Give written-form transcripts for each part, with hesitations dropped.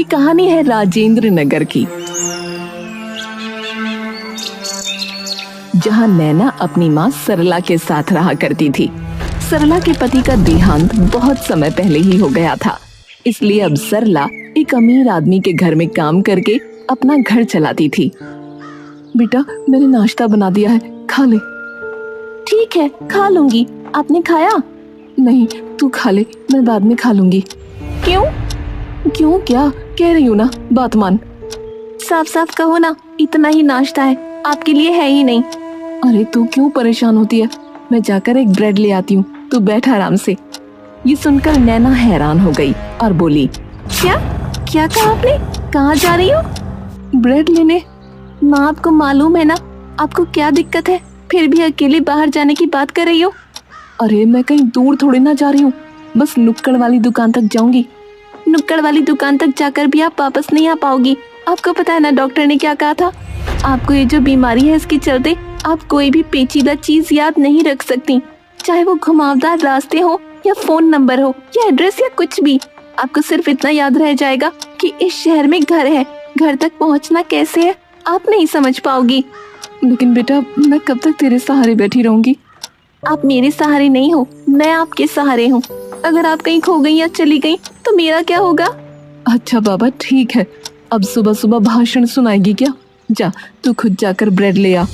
ये कहानी है राजेंद्र नगर की, जहाँ नैना अपनी माँ सरला के साथ रहा करती थी। सरला के पति का देहांत बहुत समय पहले ही हो गया था, इसलिए अब सरला एक अमीर आदमी के घर में काम करके अपना घर चलाती थी। बेटा, मैंने नाश्ता बना दिया है, खा ले। ठीक है, खा लूंगी। आपने खाया? नहीं, तू खा ले, मैं बाद में खा लूंगी। क्यों? क्यों क्या? कह रही हूँ ना, बात मान। साफ साफ कहो ना, इतना ही नाश्ता है, आपके लिए है ही नहीं। अरे तू क्यों परेशान होती है, मैं जाकर एक ब्रेड ले आती हूँ, तू बैठ आराम से। ये सुनकर नैना हैरान हो गई और बोली, क्या क्या कहा आपने? कहाँ जा रही हो? ब्रेड लेने। माँ, आपको मालूम है ना आपको क्या दिक्कत है, फिर भी अकेले बाहर जाने की बात कर रही हो। अरे मैं कहीं दूर थोड़ी ना जा रही हूँ, बस नुक्कड़ वाली दुकान तक जाऊंगी। नुक्कड़ वाली दुकान तक जाकर भी आप वापस नहीं आ पाओगी। आपको पता है ना डॉक्टर ने क्या कहा था? आपको ये जो बीमारी है, इसके चलते आप कोई भी पेचीदा चीज याद नहीं रख सकती, चाहे वो घुमावदार रास्ते हो या फोन नंबर हो या एड्रेस या कुछ भी। आपको सिर्फ इतना याद रह जाएगा कि इस शहर में घर है, घर तक पहुँचना कैसे है आप नहीं समझ पाओगी। लेकिन बेटा, मैं कब तक तेरे सहारे बैठी रहूंगी? आप मेरे सहारे नहीं हो, मैं आपके सहारे हूँ। अगर आप कहीं खो गई या चली गई तो मेरा क्या होगा? अच्छा बाबा, ठीक है। अब सुबह सुबह भाषण सुनाएगी क्या? जा, तू खुद जाकर ब्रेड ले आ।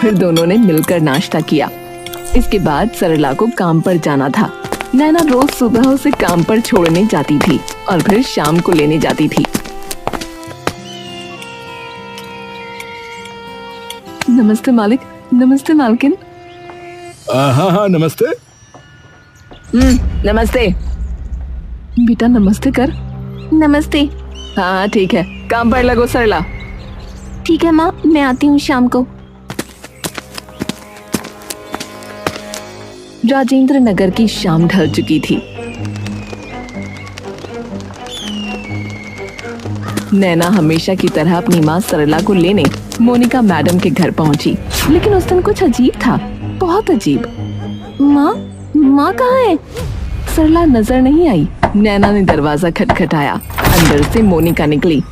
फिर दोनों ने मिलकर नाश्ता किया। इसके बाद सरला को काम पर जाना था। नैना रोज सुबह उसे काम पर छोड़ने जाती थी और फिर शाम को लेने जाती थी। नमस्ते मालिक। नमस्ते मालकिन। हाँ, नमस्ते। नमस्ते। बेटा नमस्ते कर। नमस्ते। हाँ ठीक है, काम पर लगो सरला। ठीक है माँ, मैं आती हूँ शाम को। राजेंद्र नगर की शाम ढल चुकी थी। नैना हमेशा की तरह अपनी माँ सरला को लेने मोनिका मैडम के घर पहुंची, लेकिन उस दिन कुछ अजीब था, बहुत अजीब। माँ कहाँ है? सरला नजर नहीं आई। नैना ने दरवाजा खटखटाया। अंदर से मोनिका निकली।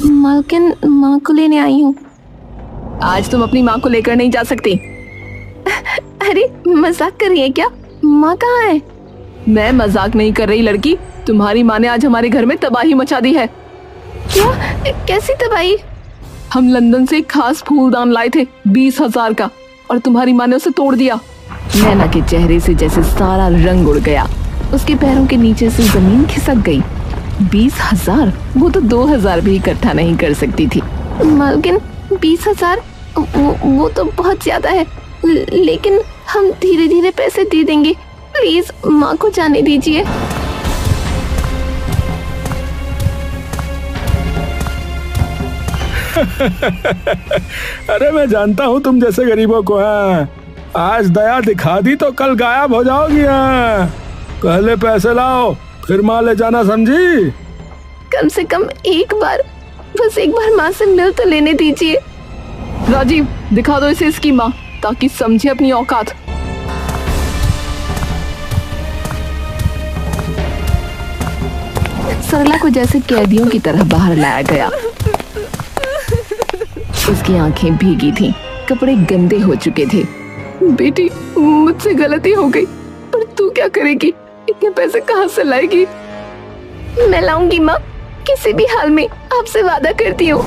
मालकिन, माँ को लेने आई हूँ। आज तुम अपनी माँ को लेकर नहीं जा सकती। अरे मजाक कर रही है क्या? माँ कहाँ है? मैं मजाक नहीं कर रही लड़की, तुम्हारी माँ ने आज हमारे घर में तबाही मचा दी है। क्या? कैसी तबाही? हम लंदन से एक खास फूलदान लाए थे 20,000 का, और तुम्हारी माँ ने उसे तोड़ दिया। नैना के चेहरे से जैसे सारा रंग उड़ गया। उसके पैरों के नीचे से जमीन खिसक गई। 20,000? वो तो 2,000 भी इकट्ठा नहीं कर सकती थी। मालकिन 20,000? वो तो बहुत ज्यादा है, लेकिन हम धीरे धीरे पैसे दे देंगे, प्लीज माँ को जाने दीजिए। अरे मैं जानता हूँ तुम जैसे गरीबों को। हाँ, आज दया दिखा दी तो कल गायब हो जाओगी। हाँ, पहले पैसे लाओ, फिर माँ ले जाना, समझी? कम से कम एक बार, बस एक बार माँ से मिल तो लेने दीजिए। राजीव, दिखा दो इसे इसकी माँ, ताकि समझे अपनी औकात। सरला को जैसे कैदियों की तरह बाहर लाया गया। उसकी आंखें भीगी थीं, कपड़े गंदे हो चुके थे। बेटी, मुझसे गलती हो गई, पर तू क्या करेगी? इतने पैसे कहाँ से लाएगी? मैं लाऊंगी माँ, किसी भी हाल में, आपसे वादा करती हूँ।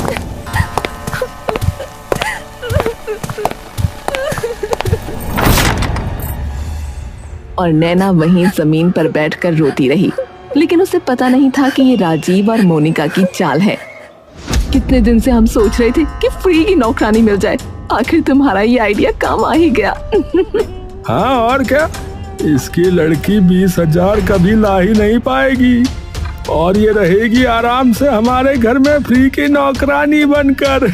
और नैना वहीं जमीन पर बैठकर रोती रही, लेकिन उसे पता नहीं था कि ये राजीव और मोनिका की चाल है। कितने दिन से हम सोच रहे थे कि फ्री की नौकरानी मिल जाए, आखिर तुम्हारा ये आइडिया काम आ ही गया। हाँ और क्या, इसकी लड़की 20,000 कभी ला ही नहीं पाएगी, और ये रहेगी आराम से हमारे घर में फ्री की नौकरानी बनकर।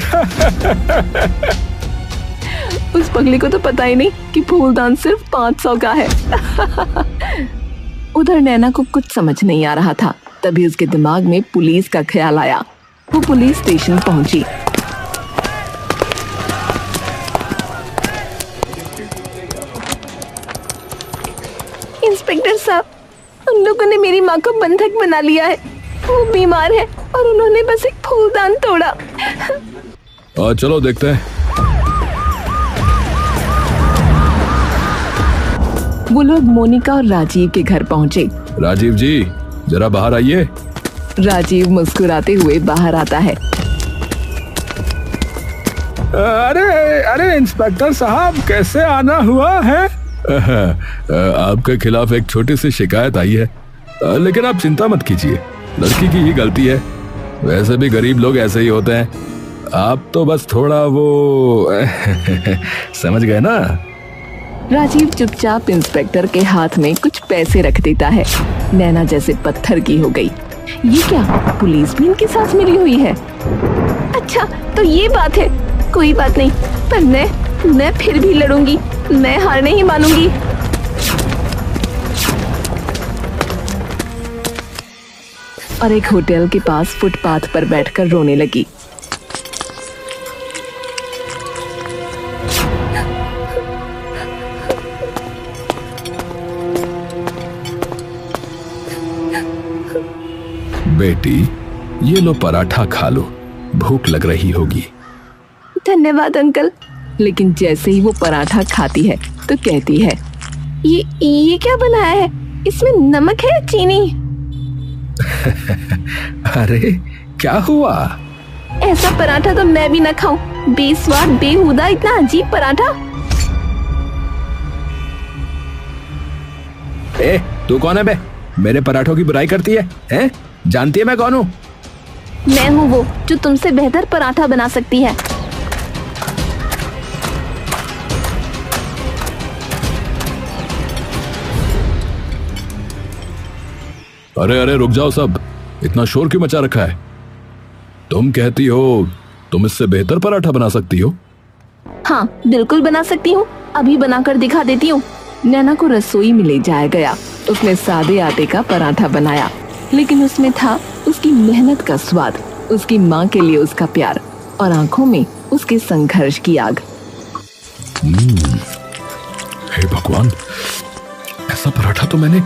उस पगली को तो पता ही नहीं कि फूलदान सिर्फ 500 का है। उधर नैना को कुछ समझ नहीं आ रहा था। तभी उसके दिमाग में पुलिस का ख्याल आया। वो पुलिस स्टेशन पहुंची। इंस्पेक्टर साहब, उन लोगों ने मेरी माँ को बंधक बना लिया है। वो बीमार है और उन्होंने बस एक फूलदान तोड़ा। चलो देखते हैं। वो लोग मोनिका और राजीव के घर पहुंचे। राजीव जी, जरा बाहर आइए। राजीव मुस्कुराते हुए बाहर आता है। अरे अरे इंस्पेक्टर साहब, कैसे आना हुआ है? आपके खिलाफ एक छोटी सी शिकायत आई है, लेकिन आप चिंता मत कीजिए, लड़की की ही गलती है। वैसे भी गरीब लोग ऐसे ही होते हैं, आप तो बस थोड़ा वो समझ गए ना। राजीव चुपचाप इंस्पेक्टर के हाथ में कुछ पैसे रख देता है। नैना जैसे पत्थर की हो गई। ये क्या, पुलिस भी इनके साथ मिली हुई है? अच्छा, तो ये बात है। कोई बात नहीं, पर मैं फिर भी लड़ूंगी। मैं हार नहीं मानूंगी। और एक होटल के पास फुटपाथ पर बैठकर रोने लगी। बेटी, ये लो पराठा खा लो, भूख लग रही होगी। धन्यवाद अंकल। लेकिन जैसे ही वो पराठा खाती है तो कहती है, ये क्या बनाया है? इसमें नमक है या चीनी? अरे क्या हुआ? ऐसा पराठा तो मैं भी ना खाऊं। बेस्वाद, बेहुदा, इतना अजीब पराठा। तू कौन है बे? मेरे पराठों की बुराई करती है, हैं? जानती है मैं कौन हूँ? मैं हूँ वो जो तुमसे बेहतर पराठा बना सकती है। अरे अरे रुक जाओ सब, इतना शोर क्यों मचा रखा है? तुम कहती हो तुम इससे बेहतर पराठा बना सकती हो? हाँ, बिल्कुल बना सकती हूँ। अभी बनाकर दिखा देती हूँ। नैना को रसोई में ले जाया गया। उसने सादे आटे का पराठा बनाया, लेकिन उसमें था उसकी मेहनत का स्वाद, उसकी माँ के लिए उसका प्यार और आंखों में उसके संघर्ष की आग। हे भगवान, ऐसा पराठा तो मैंने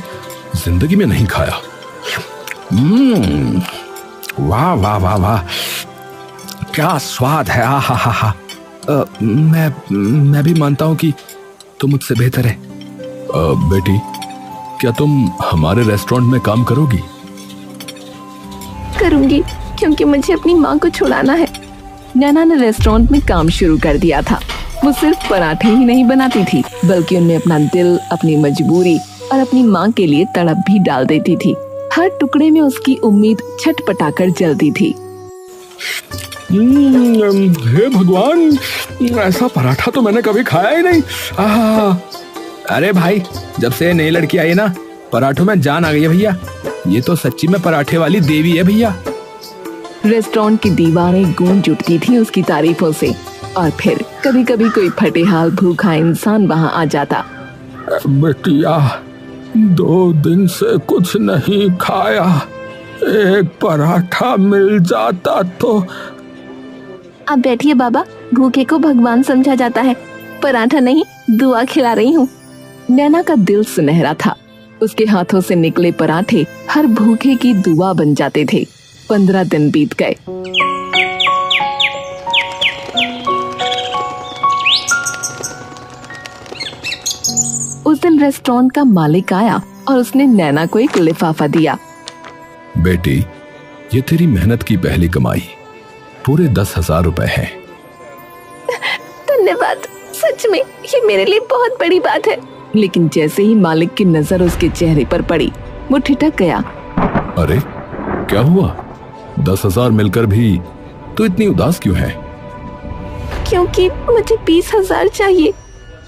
जिंदगी में नहीं खाया। वाह वाह वाह वाह, क्या स्वाद है। हा हा हा। मैं भी मानता हूँ कि तुम मुझसे बेहतर है। बेटी, क्या तुम हमारे रेस्टोरेंट में काम करोगी? करूंगी, क्योंकि मुझे अपनी माँ को छुड़ाना है। नैना ने रेस्टोरेंट में काम शुरू कर दिया था। वो सिर्फ पराठे ही नहीं बनाती थी, बल्कि उनमें अपना दिल, अपनी मजबूरी और अपनी माँ के लिए तड़प भी डाल देती थी। हर टुकड़े में उसकी उम्मीद छटपटाकर जलती थी। हे भगवान, ऐसा पराठा तो मैंने कभी खाया ही नहीं। अरे भाई, जब से नई लड़की आई ना, पराठों में जान आ गई है भैया। ये तो सच्ची में पराठे वाली देवी है भैया। रेस्टोरेंट की दीवारें गूंज उठती थी उसकी तारीफों से। और फिर कभी कभी कोई फटेहाल भूखा इंसान वहाँ आ जाता। बेटिया, 2 दिन से कुछ नहीं खाया, एक पराठा मिल जाता तो। आप बैठिए बाबा, भूखे को भगवान समझा जाता है। पराठा नहीं, दुआ खिला रही हूँ। नैना का दिल सुनहरा था। उसके हाथों से निकले पराठे हर भूखे की दुआ बन जाते थे। 15 दिन बीत गए। उस दिन रेस्टोरेंट का मालिक आया और उसने नैना को एक लिफाफा दिया। बेटी, ये तेरी मेहनत की पहली कमाई, पूरे 10,000 रुपए हैं। धन्यवाद, सच में ये मेरे लिए बहुत बड़ी बात है। लेकिन जैसे ही मालिक की नजर उसके चेहरे पर पड़ी, वो ठिठक गया। अरे क्या हुआ? 10,000 मिलकर भी तू इतनी उदास क्यों है? क्योंकि मुझे 20,000 चाहिए।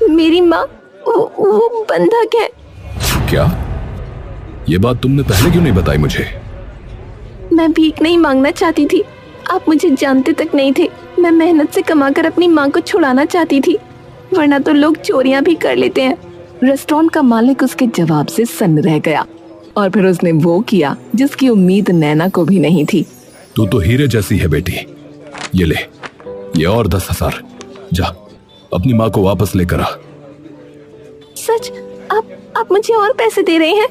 मेरी माँ वो बंधक है। क्या? ये बात तुमने पहले क्यों नहीं बताई मुझे? मैं भीख नहीं मांगना चाहती थी, आप मुझे जानते तक नहीं थे। मैं मेहनत से कमाकर अपनी माँ को छुड़ाना चाहती थी, वरना तो लोग चोरियां भी कर लेते हैं। रेस्टोरेंट का मालिक उसके जवाब से सन्न रह गया। और फिर उसने वो किया जिसकी उम्मीद नैना को भी नहीं थी। तू तो हीरे जैसी है बेटी। ये ले, ये और 10,000। जा अपनी माँ को वापस लेकर आ। सच? आप मुझे और पैसे दे रहे हैं?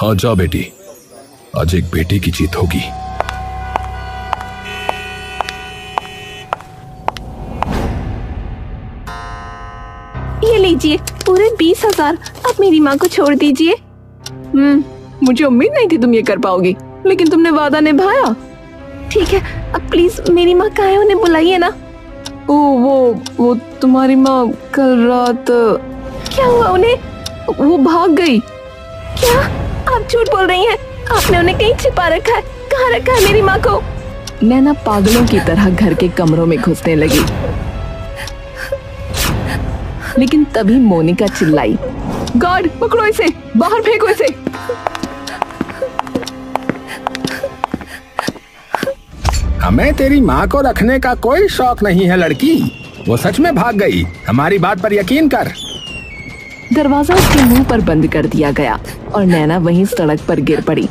हाँ जा बेटी, आज एक बेटी की जीत होगी। ये लीजिए पूरे 20,000। अब मेरी माँ को छोड़ दीजिए। मुझे उम्मीद नहीं थी तुम ये कर पाओगी, लेकिन तुमने वादा निभाया। ठीक है, अब प्लीज मेरी माँ कहाँ है, उन्हें बुलाइए ना। वो तुम्हारी माँ कल रात। क्या हुआ उन्हें? वो भाग गई। क्या? आप झूठ बोल रही हैं। आपने उन्हें कहीं छिपा रखा है। कहाँ रखा है मेरी माँ को? नैना पागलों की तरह घर के कमरों में घुसने लगी, लेकिन तभी मोनिका चिल्लाई, गार्ड पकड़ो इसे, बाहर फेंको इसे। हमें तेरी माँ को रखने का कोई शौक नहीं है लड़की। वो सच में भाग गई। हमारी बात पर यकीन कर। दरवाजा उसके मुंह पर बंद कर दिया गया और नैना वहीं सड़क पर गिर पड़ी।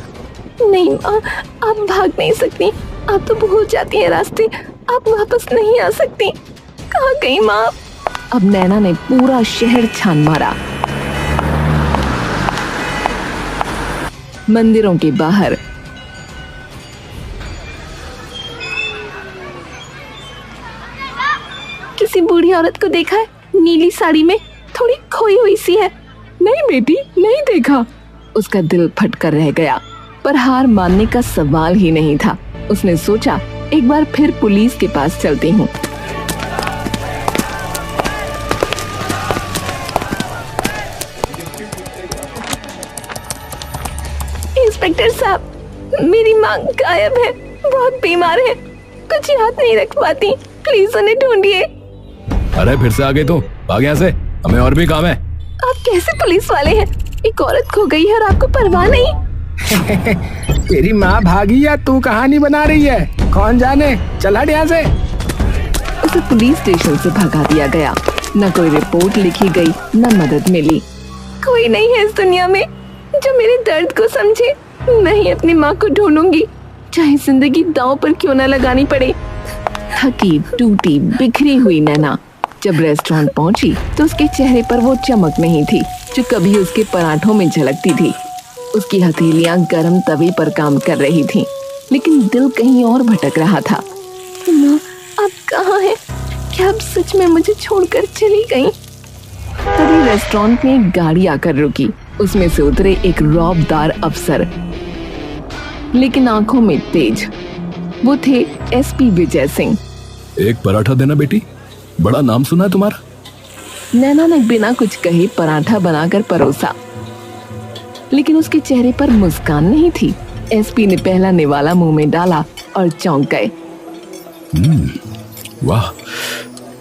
नहीं माँ, आप भाग नहीं सकती। आप तो भूल जाती हैं रास्ते। आप वापस नहीं आ सकती। कहाँ गई माँ? अब नैना ने पूरा शहर छान मारा। मंदिरों के बाहर, किसी बूढ़ी औरत को देखा है? नीली साड़ी में, थोड़ी खोई हुई सी है। नहीं बेटी, नहीं देखा। उसका दिल फटकर रह गया, पर हार मानने का सवाल ही नहीं था। उसने सोचा, एक बार फिर पुलिस के पास चलती हूँ। इंस्पेक्टर साहब, मेरी माँ गायब है, बहुत बीमार है, कुछ याद नहीं रख पाती। प्लीज उन्हें ढूंढिए। अरे फिर से आ गई तू? भाग यहाँ से, हमें और भी काम है। आप कैसे पुलिस वाले हैं? एक औरत खो गई है और आपको परवाह नहीं? तेरी माँ भागी या तू कहानी बना रही है? कौन जाने। चल हट यहाँ से। उसे पुलिस स्टेशन से भगा दिया गया। न कोई रिपोर्ट लिखी गई, न मदद मिली। कोई नहीं है इस दुनिया में जो मेरे दर्द को समझे। मैं ही अपनी माँ को ढूंढूंगी, चाहे जिंदगी दांव पर क्यों न लगानी पड़े। थकी टूटी बिखरी हुई नैना जब रेस्टोरेंट पहुंची तो उसके चेहरे पर वो चमक नहीं थी जो कभी उसके पराठों में झलकती थी। उसकी हथेलियां गर्म तवे पर काम कर रही थीं, लेकिन दिल कहीं और भटक रहा था। माँ, आप कहाँ हैं? क्या आप सच में मुझे छोड़कर चली गईं? तभी रेस्टोरेंट में एक गाड़ी आकर रुकी। उसमें से उतरे एक रौबदार अफसर, लेकिन आंखों में तेज। वो थे एसपी विजय सिंह। एक पराठा देना बेटी, बड़ा नाम सुना है तुम्हारा। नैना ने बिना कुछ कहे पराठा बनाकर परोसा, लेकिन उसके चेहरे पर मुस्कान नहीं थी। एसपी ने पहला निवाला मुंह में डाला और चौंक गए। वाह,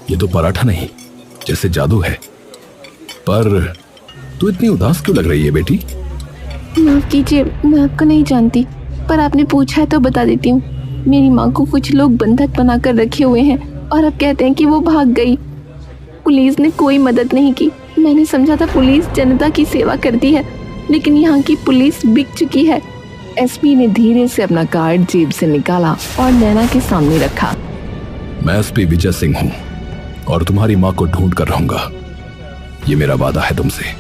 ये तो पराठा नहीं, जैसे जादू है। पर तू इतनी उदास क्यों लग रही है बेटी? माफ कीजिए, मैं आपको नहीं जानती, पर आपने पूछा है तो बता देती हूँ। मेरी माँ को कुछ लोग बंधक बनाकर रखे हुए हैं और अब कहते हैं कि वो भाग गई। पुलिस ने कोई मदद नहीं की। मैंने समझा था पुलिस जनता की सेवा करती है, लेकिन यहाँ की पुलिस बिक चुकी है। एसपी ने धीरे से अपना कार्ड जेब से निकाला और नैना के सामने रखा। मैं एसपी विजय सिंह हूँ और तुम्हारी माँ को ढूंढ कर रहूंगा। ये मेरा वादा है तुमसे।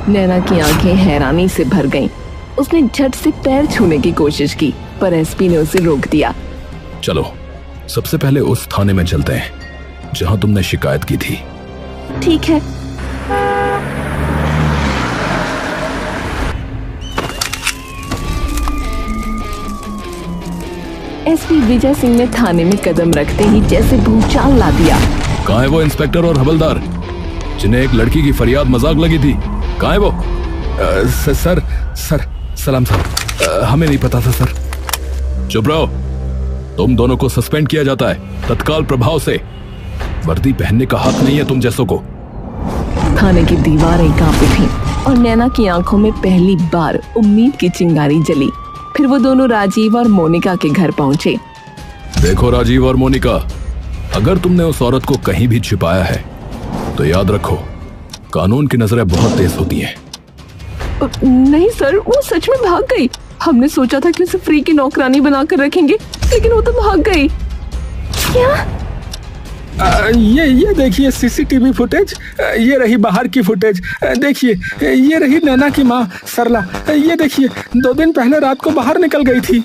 नैना की आंखें हैरानी से भर गईं। उसने झट से पैर छूने की कोशिश की, पर एसपी ने उसे रोक दिया। चलो, सबसे पहले उस थाने में चलते हैं जहां तुमने शिकायत की थी। ठीक है। एसपी विजय सिंह ने थाने में कदम रखते ही जैसे भूचाल ला दिया। कहाँ है वो इंस्पेक्टर और हवलदार जिन्हें एक लड़की की फरियाद मजाक लगी थी? कहाँ है वो? सर सलाम साहब, हमें नहीं पता था सर। चुप रहो, तुम दोनों को सस्पेंड किया जाता है तत्काल प्रभाव से। वर्दी पहनने का हक नहीं है तुम जैसों को। थाने की दीवारें कांपी थीं और नैना की आंखों में पहली बार उम्मीद की चिंगारी जली। फिर वो दोनों राजीव और मोनिका के घर पहुंचे। देखो राजीव और मोनिका, अगर तुमने उस औरत को कहीं भी छिपाया है तो याद रखो, कानून की नजरें बहुत तेज होती हैं। नहीं सर, वो सच में भाग गई। हमने सोचा था कि उसे फ्री की नौकरानी बनाकर रखेंगे, लेकिन वो तो भाग गई। क्या? ये देखिए सीसीटीवी फुटेज। ये रही बाहर की फुटेज। देखिए, ये रही नैना की माँ सरला। ये देखिए, 2 दिन पहले रात को बाहर निकल गई थी।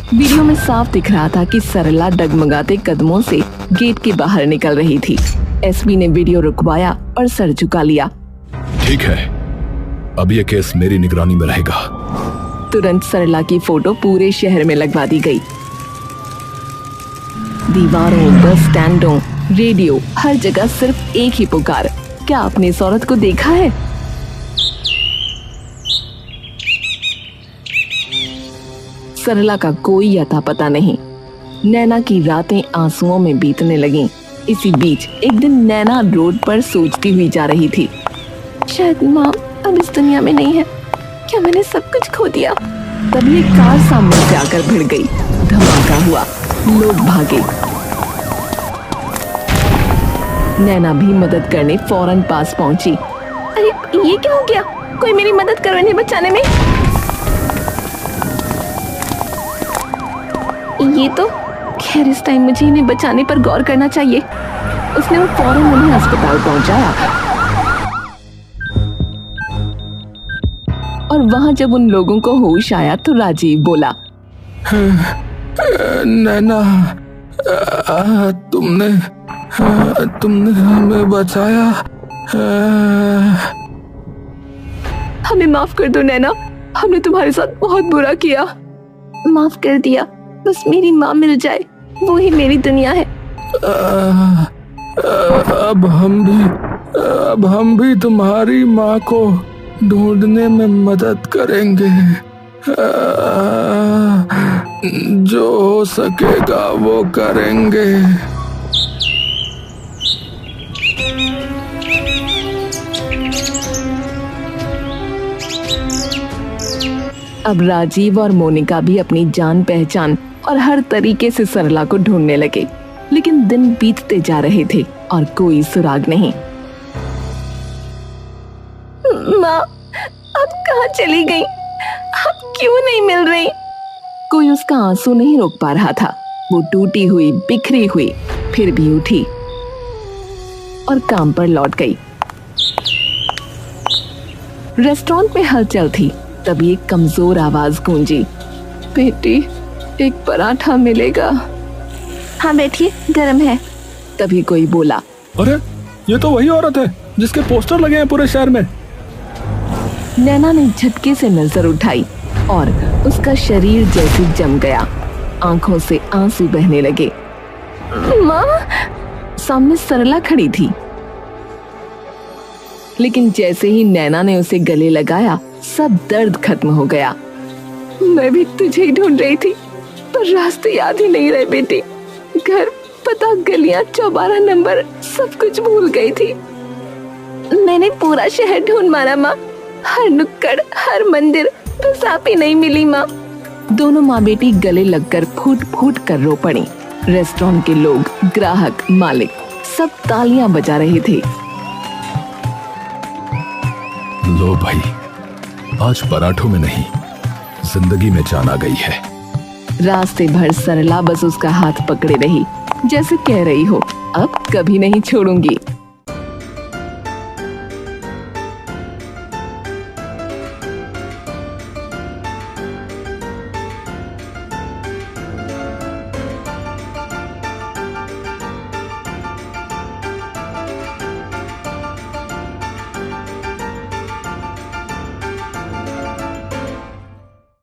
वीडियो में साफ दिख रहा था कि सरला डगमगाते कदमों से गेट के बाहर निकल रही थी। एसपी ने वीडियो रुकवाया और सर झुका लिया। ठीक है, अब ये केस मेरी निगरानी में रहेगा। तुरंत सरला की फोटो पूरे शहर में लगवा दी गई। दीवारों, बस स्टैंडों, रेडियो, हर जगह सिर्फ एक ही पुकार, क्या आपने इस औरत को देखा है? सरला का कोई अता पता नहीं। नैना की रातें आंसुओं में बीतने लगीं। इसी बीच एक दिन नैना रोड पर सोचती हुई जा रही थी, शायद माँ अब इस दुनिया में नहीं है। क्या मैंने सब कुछ खो दिया? तभी एक कार सामने से आकर भिड़ गई। धमाका हुआ, लोग भागे। नैना भी मदद करने फौरन पास पहुंची। अरे ये क्या हो गया? कोई मेरी मदद करो इन्हें बचाने में। ये तो खैर, इस टाइम मुझे इन्हें बचाने पर गौर करना चाहिए। उसने वो फौरन उन्हें अस्पताल पहुंचाया। और वहां जब उन लोगों को होश आया तो राजीव बोला, नैना, तुमने हमें बचाया। हमें माफ कर दो नैना, हमने तुम्हारे साथ बहुत बुरा किया। माफ कर दिया, बस मेरी माँ मिल जाए, वो ही मेरी दुनिया है। अब हम भी तुम्हारी माँ को ढूंढने में मदद करेंगे। जो हो सकेगा वो करेंगे। अब राजीव और मोनिका भी अपनी जान पहचान और हर तरीके से सरला को ढूंढने लगे, लेकिन दिन बीतते जा रहे थे और कोई सुराग नहीं। माँ अब कहाँ चली गई? अब क्यों नहीं मिल रही? कोई उसका आंसू नहीं रोक पा रहा था। वो टूटी हुई, बिखरी हुई, फिर भी उठी और काम पर लौट गई। रेस्टोरेंट में हलचल थी। तभी एक कमजोर आवाज गूंजी, बेटी एक पराठा मिलेगा? हाँ बैठिए, गरम है। तभी कोई बोला, अरे ये तो वही औरत है जिसके पोस्टर लगे हैं पूरे शहर में। नैना ने झटके से नजर उठाई और उसका शरीर जैसे जम गया। आंखों से आंसू बहने लगे। माँ! सामने सरला खड़ी थी, लेकिन जैसे ही नैना ने उसे गले लगाया सब दर्द खत्म हो गया। मैं भी तुझे ही ढूंढ रही थी, पर रास्ते याद ही नहीं रहे बेटी। घर, पता, गलियां, 14 नंबर, सब कुछ भूल गई थी। मैंने पूरा शहर ढूंढ मारा माँ, हर नुक्कड़, हर मंदिर, बस आप ही नहीं मिली माँ। दोनों माँ बेटी गले लगकर फूट फूट कर रो पड़ी। रेस्टोरेंट के लोग, ग्राहक, मालिक सब तालियां बजा रहे थे। लो भाई, आज पराठों में नहीं, जिंदगी में जान आ गई है। रास्ते भर सरला बस उसका हाथ पकड़े रही, जैसे कह रही हो अब कभी नहीं छोड़ूंगी।